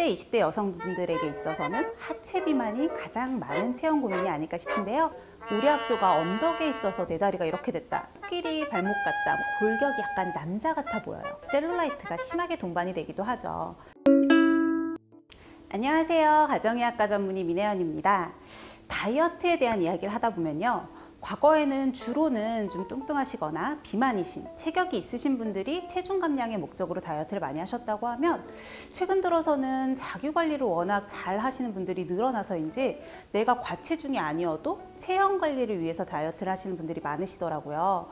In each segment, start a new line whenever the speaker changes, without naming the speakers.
10대, 20대 여성분들에게 있어서는 하체 비만이 가장 많은 체형 고민이 아닐까 싶은데요. 우리 학교가 언덕에 있어서 내 다리가 이렇게 됐다, 코끼리 발목 같다, 골격이 약간 남자 같아 보여요. 셀룰라이트가 심하게 동반이 되기도 하죠. 안녕하세요. 가정의학과 전문의 민혜연입니다. 다이어트에 대한 이야기를 하다 보면요, 과거에는 주로는 좀 뚱뚱하시거나 비만이신, 체격이 있으신 분들이 체중 감량의 목적으로 다이어트를 많이 하셨다고 하면, 최근 들어서는 자기 관리를 워낙 잘 하시는 분들이 늘어나서인지 내가 과체중이 아니어도 체형 관리를 위해서 다이어트를 하시는 분들이 많으시더라고요.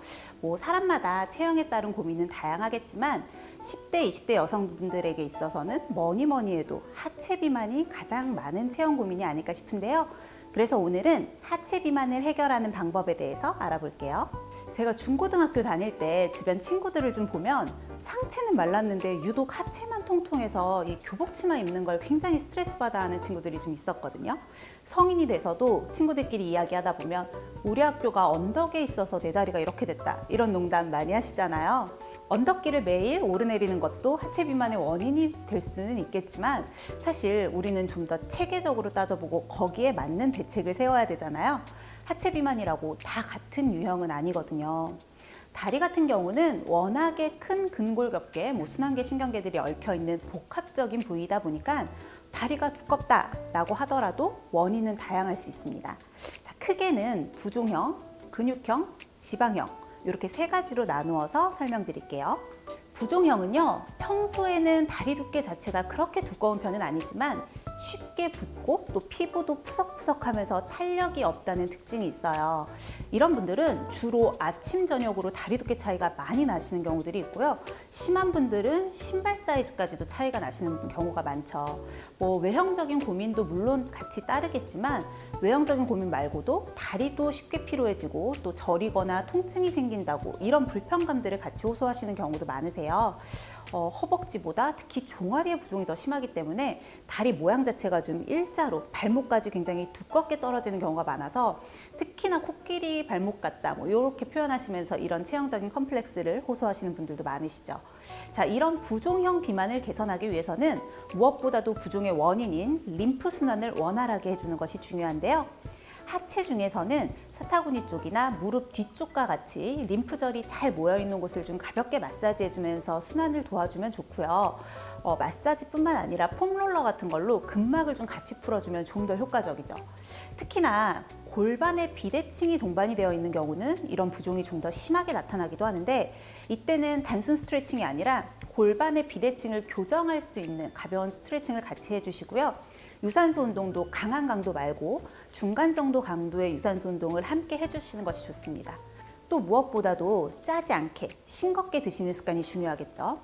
사람마다 체형에 따른 고민은 다양하겠지만 10대, 20대 여성분들에게 있어서는 뭐니 해도 하체 비만이 가장 많은 체형 고민이 아닐까 싶은데요. 그래서 오늘은 하체 비만을 해결하는 방법에 대해서 알아볼게요. 제가 중고등학교 다닐 때 주변 친구들을 좀 보면 상체는 말랐는데 유독 하체만 통통해서 이 교복치마 입는 걸 굉장히 스트레스 받아 하는 친구들이 좀 있었거든요. 성인이 돼서도 친구들끼리 이야기하다 보면 우리 학교가 언덕에 있어서 내 다리가 이렇게 됐다, 이런 농담 많이 하시잖아요. 언덕길을 매일 오르내리는 것도 하체 비만의 원인이 될 수는 있겠지만, 사실 우리는 좀 더 체계적으로 따져보고 거기에 맞는 대책을 세워야 되잖아요. 하체 비만이라고 다 같은 유형은 아니거든요. 다리 같은 경우는 워낙에 큰 근골격계, 순환계 신경계들이 얽혀있는 복합적인 부위이다 보니까 다리가 두껍다라고 하더라도 원인은 다양할 수 있습니다. 자, 크게는 부종형, 근육형, 지방형, 이렇게 세 가지로 나누어서 설명드릴게요. 부종형은요, 평소에는 다리 두께 자체가 그렇게 두꺼운 편은 아니지만 쉽게 붓고 또 피부도 푸석푸석하면서 탄력이 없다는 특징이 있어요. 이런 분들은 주로 아침, 저녁으로 다리 두께 차이가 많이 나시는 경우들이 있고요. 심한 분들은 신발 사이즈까지도 차이가 나시는 경우가 많죠. 외형적인 고민도 물론 같이 따르겠지만 외형적인 고민 말고도 다리도 쉽게 피로해지고 또 저리거나 통증이 생긴다고 이런 불편감들을 같이 호소하시는 경우도 많으세요. 허벅지보다 특히 종아리의 부종이 더 심하기 때문에 다리 모양 자체가 좀 일자로 발목까지 굉장히 두껍게 떨어지는 경우가 많아서 특히나 코끼리 발목 같다, 이렇게 표현하시면서 이런 체형적인 컴플렉스를 호소하시는 분들도 많으시죠. 자, 이런 부종형 비만을 개선하기 위해서는 무엇보다도 부종의 원인인 림프 순환을 원활하게 해주는 것이 중요한데요. 하체 중에서는 사타구니 쪽이나 무릎 뒤쪽과 같이 림프절이 잘 모여있는 곳을 좀 가볍게 마사지해주면서 순환을 도와주면 좋고요. 마사지뿐만 아니라 폼롤러 같은 걸로 근막을 좀 같이 풀어주면 좀 더 효과적이죠. 특히나 골반에 비대칭이 동반이 되어 있는 경우는 이런 부종이 좀 더 심하게 나타나기도 하는데, 이때는 단순 스트레칭이 아니라 골반의 비대칭을 교정할 수 있는 가벼운 스트레칭을 같이 해주시고요. 유산소 운동도 강한 강도 말고 중간 정도 강도의 유산소 운동을 함께 해주시는 것이 좋습니다. 또 무엇보다도 짜지 않게 싱겁게 드시는 습관이 중요하겠죠.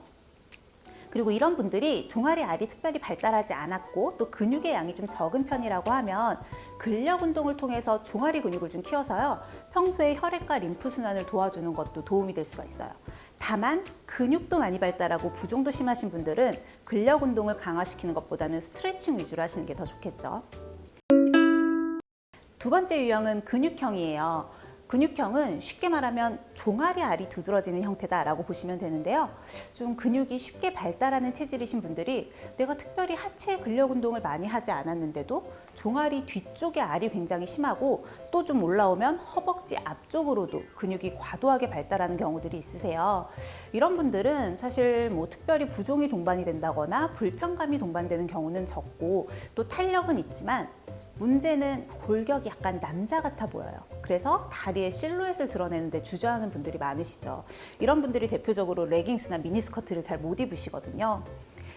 그리고 이런 분들이 종아리 알이 특별히 발달하지 않았고 또 근육의 양이 좀 적은 편이라고 하면 근력 운동을 통해서 종아리 근육을 좀 키워서요, 평소에 혈액과 림프 순환을 도와주는 것도 도움이 될 수가 있어요. 다만 근육도 많이 발달하고 부종도 심하신 분들은 근력 운동을 강화시키는 것보다는 스트레칭 위주로 하시는 게 더 좋겠죠. 두 번째 유형은 근육형이에요. 근육형은 쉽게 말하면 종아리 알이 두드러지는 형태다라고 보시면 되는데요. 좀 근육이 쉽게 발달하는 체질이신 분들이 내가 특별히 하체 근력 운동을 많이 하지 않았는데도 종아리 뒤쪽에 알이 굉장히 심하고 또 좀 올라오면 허벅지 앞쪽으로도 근육이 과도하게 발달하는 경우들이 있으세요. 이런 분들은 사실 특별히 부종이 동반이 된다거나 불편감이 동반되는 경우는 적고 또 탄력은 있지만 문제는 골격이 약간 남자 같아 보여요. 그래서 다리의 실루엣을 드러내는데 주저하는 분들이 많으시죠. 이런 분들이 대표적으로 레깅스나 미니스커트를 잘 못 입으시거든요.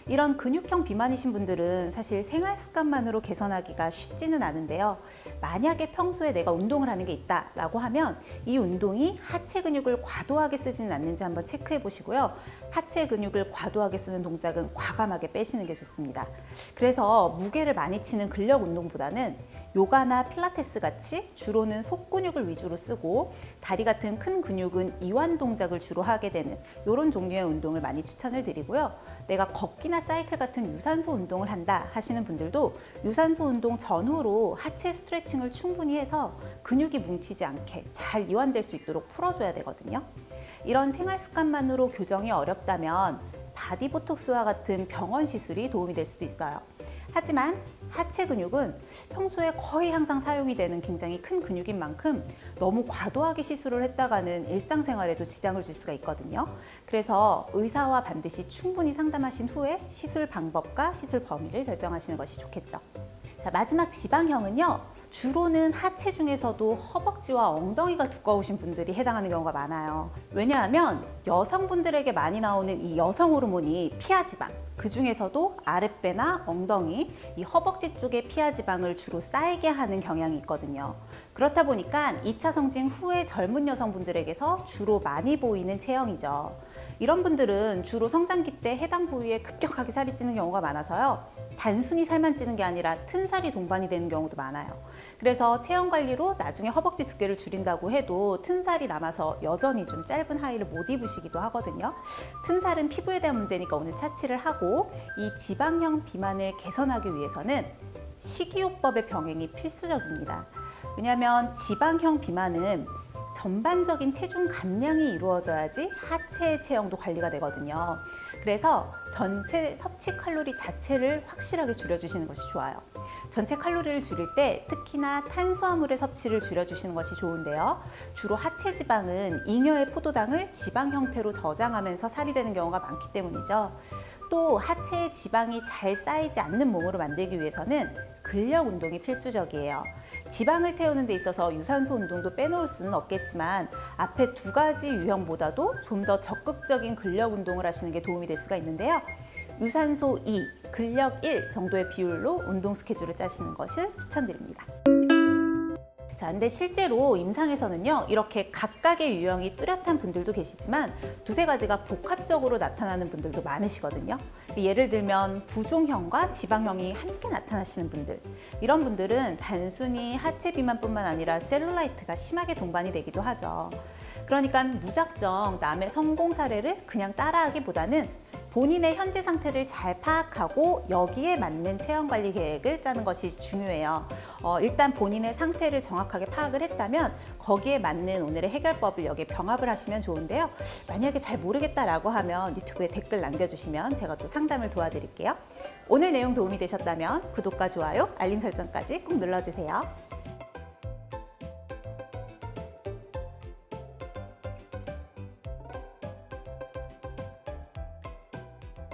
이런 근육형 비만이신 분들은 사실 생활 습관만으로 개선하기가 쉽지는 않은데요. 만약에 평소에 내가 운동을 하는 게 있다라고 하면 이 운동이 하체 근육을 과도하게 쓰지는 않는지 한번 체크해 보시고요. 하체 근육을 과도하게 쓰는 동작은 과감하게 빼시는 게 좋습니다. 그래서 무게를 많이 치는 근력 운동보다는 요가나 필라테스 같이 주로는 속근육을 위주로 쓰고 다리 같은 큰 근육은 이완 동작을 주로 하게 되는 이런 종류의 운동을 많이 추천을 드리고요. 내가 걷기나 사이클 같은 유산소 운동을 한다 하시는 분들도 유산소 운동 전후로 하체 스트레칭을 충분히 해서 근육이 뭉치지 않게 잘 이완될 수 있도록 풀어줘야 되거든요. 이런 생활 습관만으로 교정이 어렵다면 바디보톡스와 같은 병원 시술이 도움이 될 수도 있어요. 하지만 하체 근육은 평소에 거의 항상 사용이 되는 굉장히 큰 근육인 만큼 너무 과도하게 시술을 했다가는 일상생활에도 지장을 줄 수가 있거든요. 그래서 의사와 반드시 충분히 상담하신 후에 시술 방법과 시술 범위를 결정하시는 것이 좋겠죠. 자, 마지막 지방형은요. 주로는 하체 중에서도 허벅지와 엉덩이가 두꺼우신 분들이 해당하는 경우가 많아요. 왜냐하면 여성분들에게 많이 나오는 이 여성 호르몬이 피하지방, 그 중에서도 아랫배나 엉덩이, 이 허벅지 쪽에 피하지방을 주로 쌓이게 하는 경향이 있거든요. 그렇다 보니까 2차 성징 후에 젊은 여성분들에게서 주로 많이 보이는 체형이죠. 이런 분들은 주로 성장기 때 해당 부위에 급격하게 살이 찌는 경우가 많아서요. 단순히 살만 찌는 게 아니라 튼살이 동반이 되는 경우도 많아요. 그래서 체형 관리로 나중에 허벅지 두께를 줄인다고 해도 튼살이 남아서 여전히 좀 짧은 하의를 못 입으시기도 하거든요. 튼살은 피부에 대한 문제니까 오늘 차치를 하고, 이 지방형 비만을 개선하기 위해서는 식이요법의 병행이 필수적입니다. 왜냐하면 지방형 비만은 전반적인 체중 감량이 이루어져야지 하체의 체형도 관리가 되거든요. 그래서 전체 섭취 칼로리 자체를 확실하게 줄여주시는 것이 좋아요. 전체 칼로리를 줄일 때 특히나 탄수화물의 섭취를 줄여주시는 것이 좋은데요. 주로 하체 지방은 잉여의 포도당을 지방 형태로 저장하면서 살이 되는 경우가 많기 때문이죠. 또 하체의 지방이 잘 쌓이지 않는 몸으로 만들기 위해서는 근력 운동이 필수적이에요. 지방을 태우는 데 있어서 유산소 운동도 빼놓을 수는 없겠지만 앞에 두 가지 유형보다도 좀 더 적극적인 근력 운동을 하시는 게 도움이 될 수가 있는데요. 유산소 2, 근력 1 정도의 비율로 운동 스케줄을 짜시는 것을 추천드립니다. 자, 근데 실제로 임상에서는요, 이렇게 각각의 유형이 뚜렷한 분들도 계시지만 두세 가지가 복합적으로 나타나는 분들도 많으시거든요. 예를 들면 부종형과 지방형이 함께 나타나시는 분들, 이런 분들은 단순히 하체 비만뿐만 아니라 셀룰라이트가 심하게 동반이 되기도 하죠. 그러니까 무작정 남의 성공 사례를 그냥 따라하기보다는 본인의 현재 상태를 잘 파악하고 여기에 맞는 체형 관리 계획을 짜는 것이 중요해요. 일단 본인의 상태를 정확하게 파악을 했다면 거기에 맞는 오늘의 해결법을 여기에 병합을 하시면 좋은데요. 만약에 잘 모르겠다라고 하면 유튜브에 댓글 남겨주시면 제가 또 상담을 도와드릴게요. 오늘 내용 도움이 되셨다면 구독과 좋아요, 알림 설정까지 꼭 눌러주세요.